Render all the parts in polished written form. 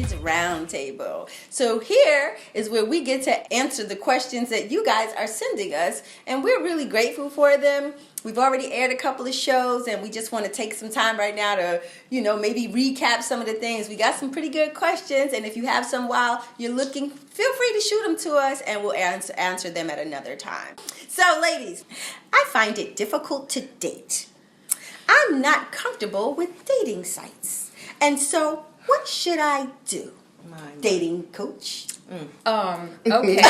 Women's Roundtable. So here is where we get to answer the questions that you guys are sending us, and we're really grateful for them. We've already aired a couple of shows, and we just want to take some time right now to, maybe recap some of the things. We got some pretty good questions, and if you have some while you're looking, feel free to shoot them to us, and we'll answer them at another time. So, ladies, I find it difficult to date. I'm not comfortable with dating sites. And so, what should I do? Dating coach? Okay.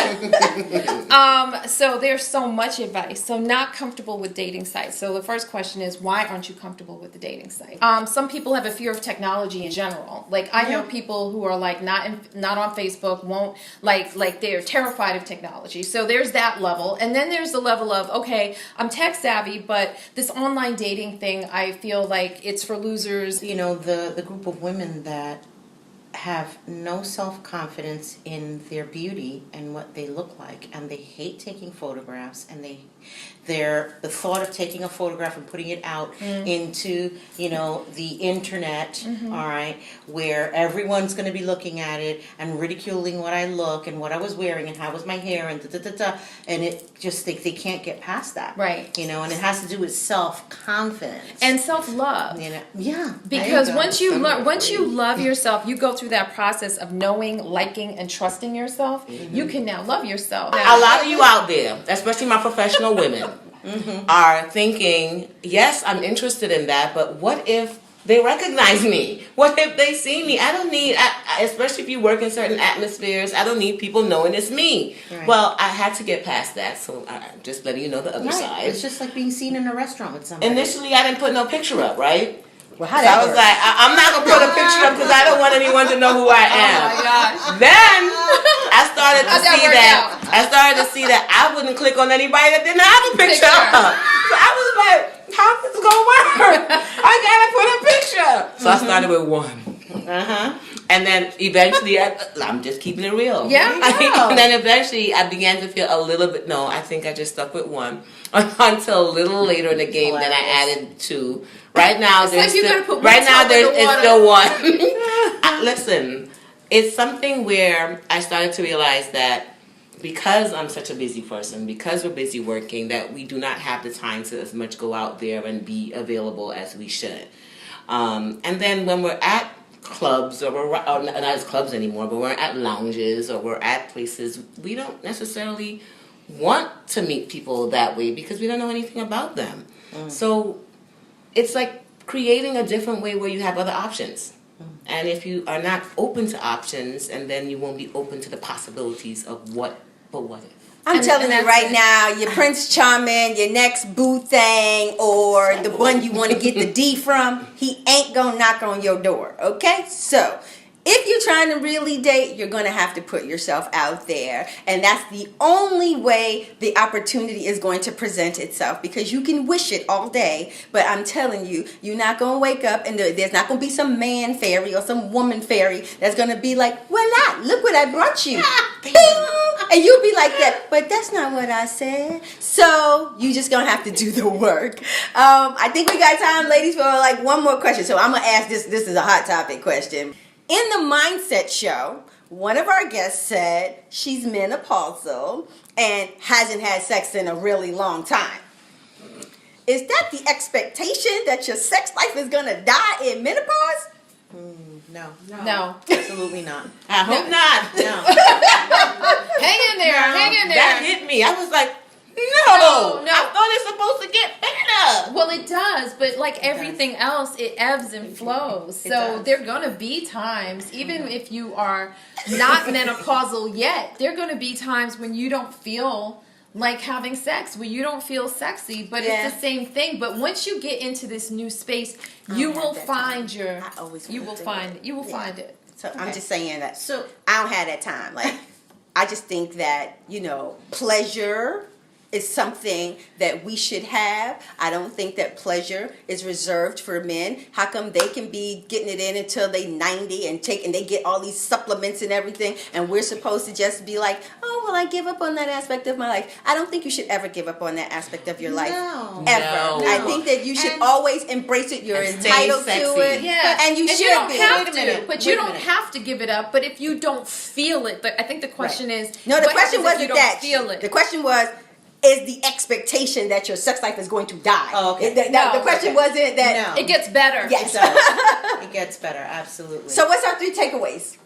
So there's so much advice. So not comfortable with dating sites. So the first question is, why aren't you comfortable with the dating site? Some people have a fear of technology in general. Like I know people who are like not on Facebook, won't like they're terrified of technology. So there's that level. And then there's the level of, okay, I'm tech savvy, but this online dating thing, I feel like it's for losers. The group of women that have no self-confidence in their beauty and what they look like, and they hate taking photographs, and the thought of taking a photograph and putting it out into the internet, all right, where everyone's going to be looking at it and ridiculing what I look and what I was wearing and how was my hair and and it just they can't get past that, right? And it has to do with self-confidence and self-love. Because once you love yourself, you go through that process of knowing, liking, and trusting yourself. You can now love yourself. A lot of you out there, especially my professional women, are thinking, yes, I'm interested in that, but what if they recognize me? What if they see me? I don't need, especially if you work in certain atmospheres, I don't need people knowing it's me. Right. Well, I had to get past that, so I'm just letting you know the other side. It's just like being seen in a restaurant with somebody. Initially, I didn't put no picture up, right? Well, so I was like, I'm not going to put a picture up because I don't want anyone to know who I am. Oh my gosh. Then I started to see that I wouldn't click on anybody that didn't have a picture up. So I was like, how's this going to work? I got to put a picture. So I started with one. And then eventually, I'm just keeping it real. Yeah. And then eventually I began to feel a little bit, I think I just stuck with one until a little later in the game that I added two. Right now, there's still one. Listen, it's something where I started to realize that because I'm such a busy person, because we're busy working, that we do not have the time to as much go out there and be available as we should. And then when we're at clubs, or not as clubs anymore, but we're at lounges or we're at places, we don't necessarily want to meet people that way because we don't know anything about them. So it's like creating a different way where you have other options. And if you are not open to options, and then you won't be open to the possibilities of what if. I'm telling you right now, your Prince Charming, your next boo thing, or the one you want to get the D from, he ain't gonna knock on your door, okay? So, if you're trying to really date, you're going to have to put yourself out there. And that's the only way the opportunity is going to present itself, because you can wish it all day, but I'm telling you, you're not going to wake up and there's not going to be some man fairy or some woman fairy that's going to be like, voila, look what I brought you. Bing! And you'll be like that, but that's not what I said. So you just going to have to do the work. I think we got time, ladies, for like one more question. So I'm going to ask this. This is a hot topic question. In the Mindset Show, one of our guests said she's menopausal and hasn't had sex in a really long time. Is that the expectation that your sex life is going to die in menopause? No. Absolutely not. I hope not. No. Hang in there. That hit me. I was like, no. I thought it's supposed to get better. Well, it does, but like everything else, it ebbs and flows. So there are going to be times, even if you are not menopausal yet, there are going to be times when you don't feel like having sex, where you don't feel sexy, but it's the same thing. But once you get into this new space, you will find find it. So I'm just saying that. So I don't have that time. Like, I just think that, pleasure is something that we should have. I don't think that pleasure is reserved for men. How come they can be getting it in until they 90 and they get all these supplements and everything, and we're supposed to just be like, oh, well, I give up on that aspect of my life. I don't think you should ever give up on that aspect of your life. No. Ever. No. I think that you should always embrace it. You're And stay entitled to sexy. it. Yeah, And you should don't be. have Wait a minute. to, but Wait you a don't minute. have to give it up. But if you don't feel it, I think the question is, No, the what question happens wasn't if you don't that. feel it? The question was, is the expectation that your sex life is going to die? Oh, okay. The question wasn't that. No. It gets better. Yes. It does. It gets better, absolutely. So what's our 3 takeaways?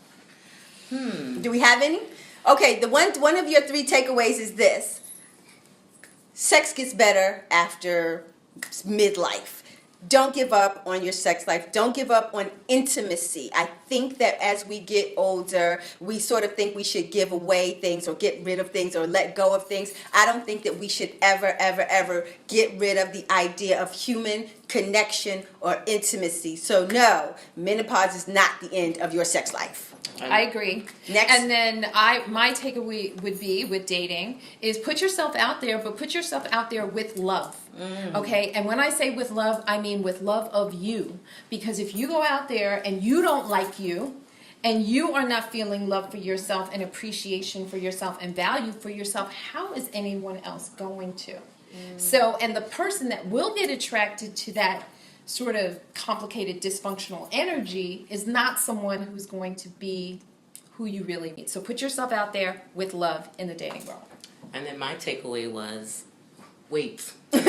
Do we have any? Okay, the one of your 3 takeaways is this. Sex gets better after midlife. Don't give up on your sex life. Don't give up on intimacy. I think that as we get older, we sort of think we should give away things or get rid of things or let go of things. I don't think that we should ever get rid of the idea of human connection or intimacy. So no, menopause is not the end of your sex life. I agree. Next. And then my takeaway would be with dating is put yourself out there, but put yourself out there with love. Okay? And when I say with love, I mean with love of you. Because if you go out there and you don't like you, and you are not feeling love for yourself and appreciation for yourself and value for yourself, how is anyone else going to? So, and the person that will get attracted to that sort of complicated, dysfunctional energy is not someone who's going to be who you really need. So put yourself out there with love in the dating world. And then my takeaway was, wait. Pause.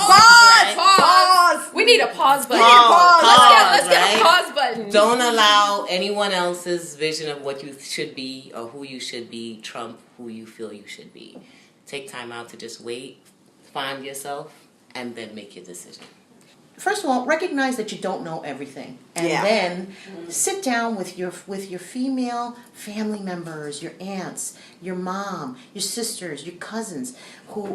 Right? Pause. We need a pause button. Pause, Let's get a right? pause button. Don't allow anyone else's vision of what you should be or who you should be trump who you feel you should be. Take time out to just wait, find yourself, and then make your decision. First of all, recognize that you don't know everything, and then sit down with your female family members, your aunts, your mom, your sisters, your cousins, who